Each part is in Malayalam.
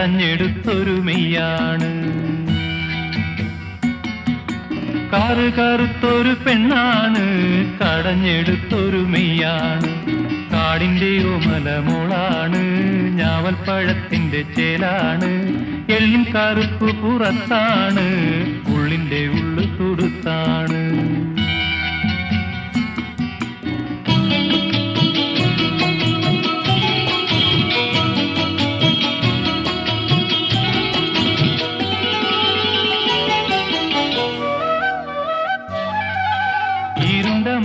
കടഞ്ഞെടുത്തൊരു മെയ്യാണ്. കാറ് കറുത്തൊരു പെണ്ണാണ്, കടഞ്ഞെടുത്തൊരു മെയ്യാണ്. കാടിന്റെയോ മലമോളാണ്, ഞാവൽപ്പഴത്തിന്റെ ചേലാണ്. എള്ളിൻ കറുപ്പ് പുറത്താണ്, ഉള്ളിന്റെ ഉള്ളു തുടുത്താണ്.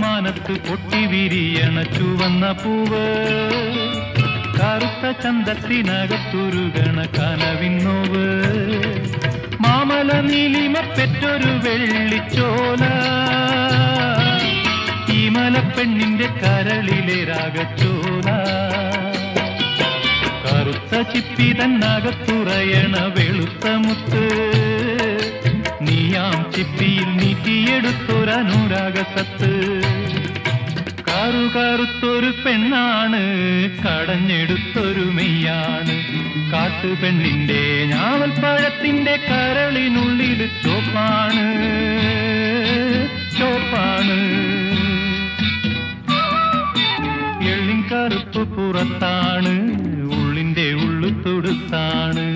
മാനത്ത് പൊട്ടി വിരിയണ ചുവന്ന പൂവ്, കറുത്ത ചന്തത്തിനകത്തുരുകണ കനവിന്നോവ്. മാമല നീലിമ പെറ്റൊരു വെള്ളിച്ചോല, ഈ മലപ്പെണ്ണിന്റെ കരളിലെ രാഗച്ചോല. കറുത്ത ചിപ്പി തന്നകത്തുറയണ വെളുത്ത മുത്ത്, നീയാം ചിപ്പിയിൽ നീട്ടിയെടുത്തൊരനുരാഗസത്ത്. കറുകറുത്തൊരു പെണ്ണാണ്, കടഞ്ഞെടുത്തൊരു മെയ്യാണ്. കാട്ടുപെണ്ണിന്റെ ഞാവൽപ്പഴത്തിന്റെ കരളിനുള്ളിൽ ചോപ്പാണ്, ചോപ്പാണ്. എള്ളിൻ കറുപ്പ് പുറത്താണ്, ഉള്ളിന്റെ ഉള്ളു തുടുത്താണ്.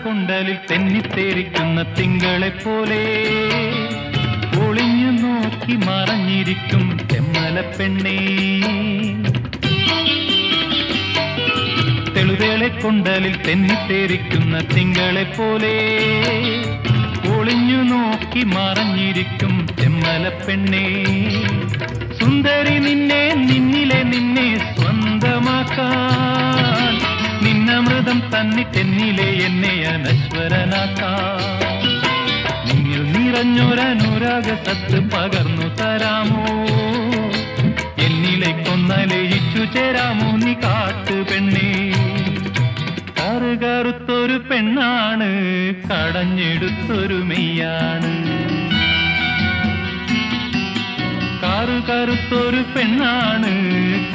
കൊണ്ടലിൽ തെന്നിത്തേരിക്കുന്ന തിങ്കളെ പോലെ ഒളിഞ്ഞു നോക്കി മറഞ്ഞിരിക്കും തെമ്മല പെണ്ണേ. തെളുവേളെ കൊണ്ടലിൽ തെന്നിത്തേരിക്കുന്ന തിങ്കളെ പോലെ ഒളിഞ്ഞു നോക്കി മറഞ്ഞിരിക്കും തെമ്മല പെണ്ണേ. സുന്ദരി നിന്നെ, നിന്നിലെ നിന്നെ സ്വന്തമാക്കാൻ, നിന്നമൃതം തന്നിട്ടെന്നിലെ എന്നെ അനശ്വരനാക്കാം. നിന്നിൽ നിറഞ്ഞൊരനുരാഗസത്ത് പകർന്നു തരാമോ, എന്നിലേക്കൊന്നലയിച്ചു ചേരാമോ നീ കാട്ടുപെണ്ണേ. കറുകറുത്തൊരു പെണ്ണാണ്, കടഞ്ഞെടുത്തൊരു മെയ്യാണ്. കറുകറുത്തൊരു പെണ്ണാണ്,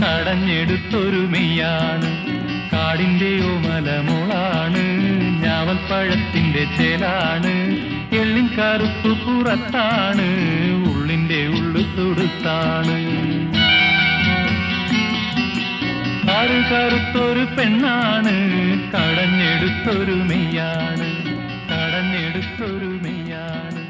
കടഞ്ഞെടുത്തൊരു മെയ്യാണ്. കാടിന്റെയോ മലമോളാണ്, ഞാവൽപ്പഴത്തിന്റെ ചേലാണ്. എള്ളിൻ കറുപ്പ് പുറത്താണ്, ഉള്ളിന്റെ ഉള്ളു തുടുത്താണ്. കറുകറുത്തൊരു പെണ്ണാണ്, കടഞ്ഞെടുത്തൊരു മെയ്യാണ്. കടഞ്ഞെടുത്തൊരു മെയ്യാണ്.